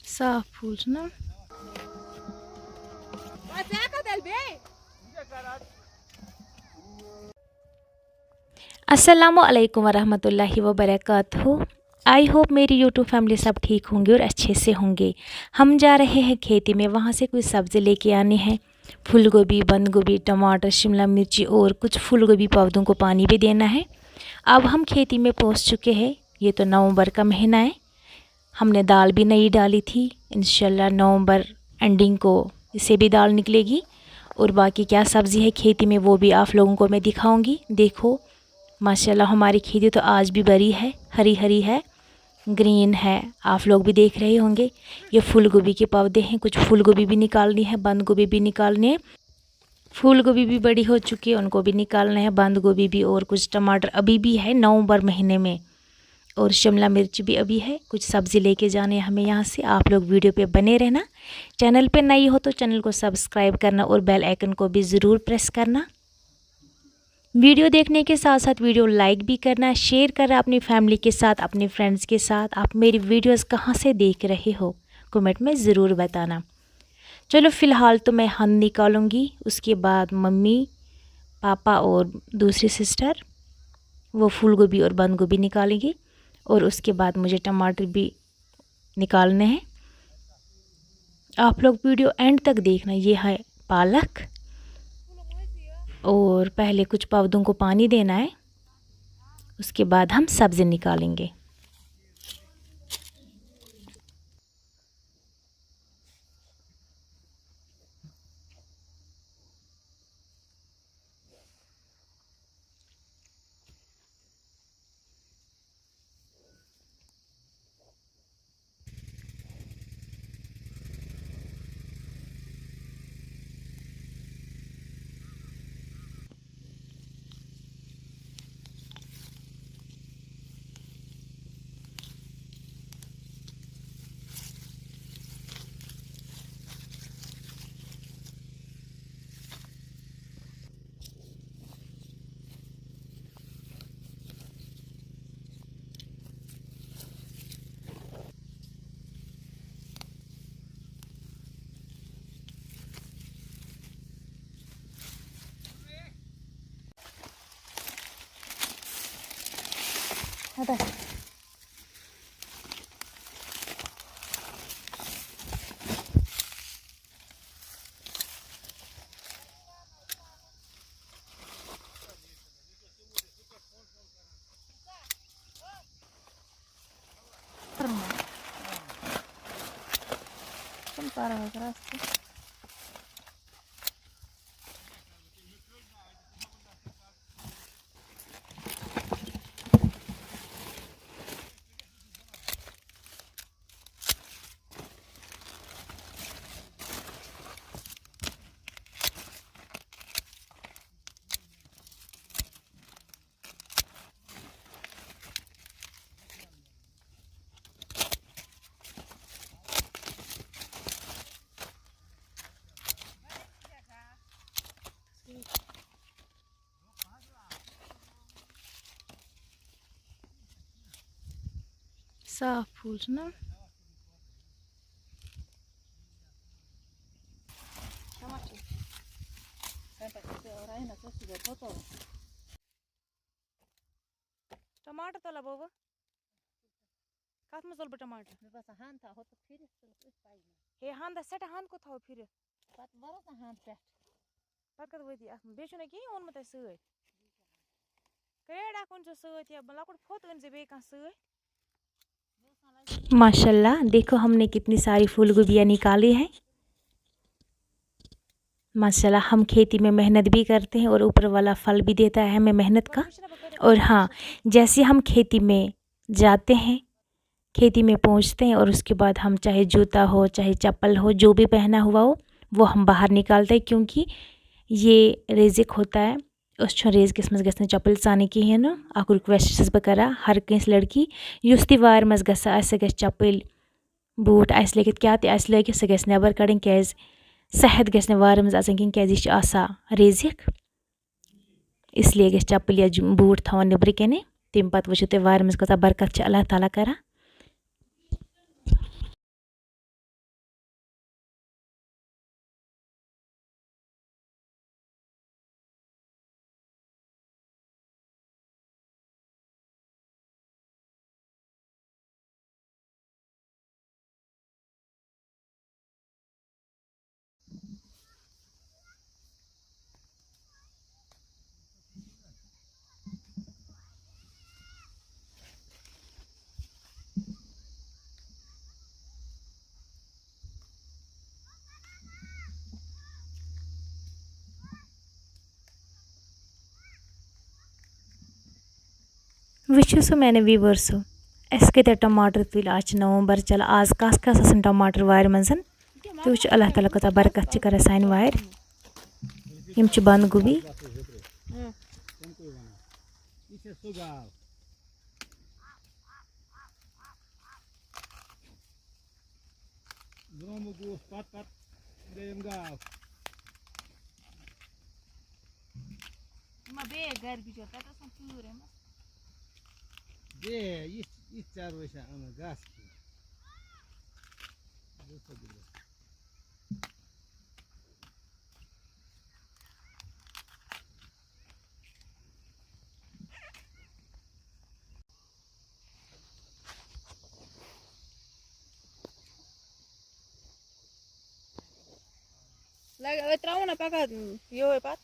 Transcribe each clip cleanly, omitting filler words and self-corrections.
साफ फूल ना। अस्सलामु अलैकुम वरहमतुल्लाहि वबरकातुहू। आई होप मेरी यूट्यूब फैमिली सब ठीक होंगे और अच्छे से होंगे। हम जा रहे हैं खेती में, वहाँ से कुछ सब्ज़ी लेके आने हैं। फूल गोभी, बंद गोभी, टमाटर, शिमला मिर्ची और कुछ फूल गोभी पौधों को पानी भी देना है। अब हम खेती में पहुँच चुके हैं। ये तो नवंबर का महीना है। हमने दाल भी नई डाली थी। इंशाल्लाह नवंबर एंडिंग को इसे भी दाल निकलेगी। और बाकी क्या सब्ज़ी है खेती में वो भी आप लोगों को मैं दिखाऊंगी। देखो माशाल्लाह हमारी खेती तो आज भी बड़ी है, हरी हरी है, ग्रीन है। आप लोग भी देख रहे होंगे। ये फूल गोभी के पौधे हैं। कुछ फूल गोभी भी निकालनी है, बंद गोभी भी निकालनी है। फूल गोभी भी बड़ी हो चुकी है, उनको भी निकालना है, बंद गोभी भी। और कुछ टमाटर अभी भी है नवंबर महीने में, और शिमला मिर्च भी अभी है। कुछ सब्ज़ी लेके जाने हैं हमें यहाँ से। आप लोग वीडियो पे बने रहना। चैनल पे नई हो तो चैनल को सब्सक्राइब करना और बेल आइकन को भी ज़रूर प्रेस करना। वीडियो देखने के साथ साथ वीडियो लाइक भी करना, शेयर करना अपनी फैमिली के साथ, अपने फ्रेंड्स के साथ। आप मेरी वीडियोस कहाँ से देख रहे हो कमेंट में ज़रूर बताना। चलो फ़िलहाल तो मैं हंद निकालूंगी, उसके बाद मम्मी, पापा और दूसरी सिस्टर वो फूल गोभी और बंद गोभी निकालेंगी। और उसके बाद मुझे टमाटर भी निकालने हैं। आप लोग वीडियो एंड तक देखना। ये है पालक, और पहले कुछ पौधों को पानी देना है, उसके बाद हम सब्ज़ी निकालेंगे। साफ फूल ना। टमाटर तो लबो कत मज तुल टमाटर हे हान सट हान को थो फिर पत वती अत बे कहीं ओनमुत सत क्रेड अख ओन सत या लकुट फोत अन बे सत। माशाल्लाह देखो हमने कितनी सारी फूल गोभियाँ निकाली हैं। माशाल्लाह हम खेती में मेहनत भी करते हैं और ऊपर वाला फल भी देता है हमें मेहनत का। और हाँ, जैसे हम खेती में जाते हैं, खेती में पहुंचते हैं, और उसके बाद हम चाहे जूता हो चाहे चप्पल हो जो भी पहना हुआ हो वो हम बाहर निकालते हैं, क्योंकि ये रिज़िक होता है। उस रेज किस मज गस चप्पल सानी कहें अक रिक्वेस्ट बह कर हर कंस लड़की युस ति वार मज गस चप्पल बूट आस लगित क्या आस लगित सह गस नबर कड़न क्या सेहत गस वार मज आसान कहें क्या रिज़िक। इसलिए गई चप्पल या बूट थवन निबर कने तम पत वो तुम वार मज कत बरकत अल्लाह ताला करा। वो सो मैंने व्यूवर्स अस कत टमाटर तुल आज नवंबर चल आज कस कस टमाटर वार मज तो अल्लाह ताला कत बरकत कर सान वार यम बंद गोभी त्रा पका यो पत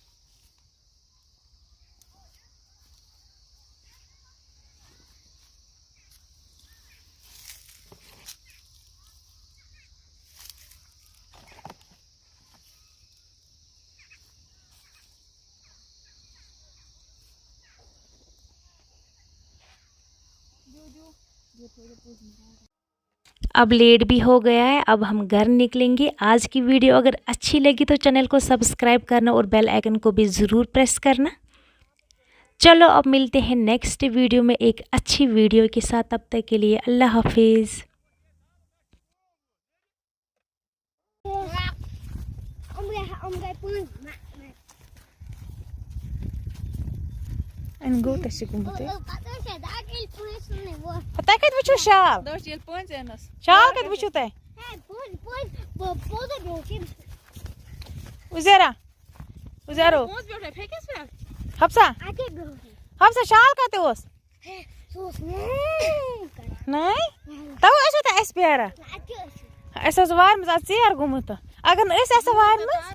अब लेट भी हो गया है, अब हम घर निकलेंगे। आज की वीडियो अगर अच्छी लगी तो चैनल को सब्सक्राइब करना और बेल आइकन को भी ज़रूर प्रेस करना। चलो अब मिलते हैं नेक्स्ट वीडियो में एक अच्छी वीडियो के साथ। तब तक के लिए अल्लाह हाफिज़। En gote sekunde. Pata kad vuču šal. Šal kad vuču te. Uzera. Uzero. Hapsa. Hapsa šal kad te os. Nai? Tavu es te espera. Es az var maz cer gumuta. Agar es var maz.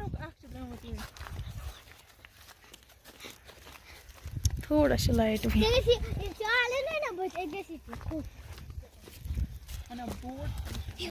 थोड़ा सा light भी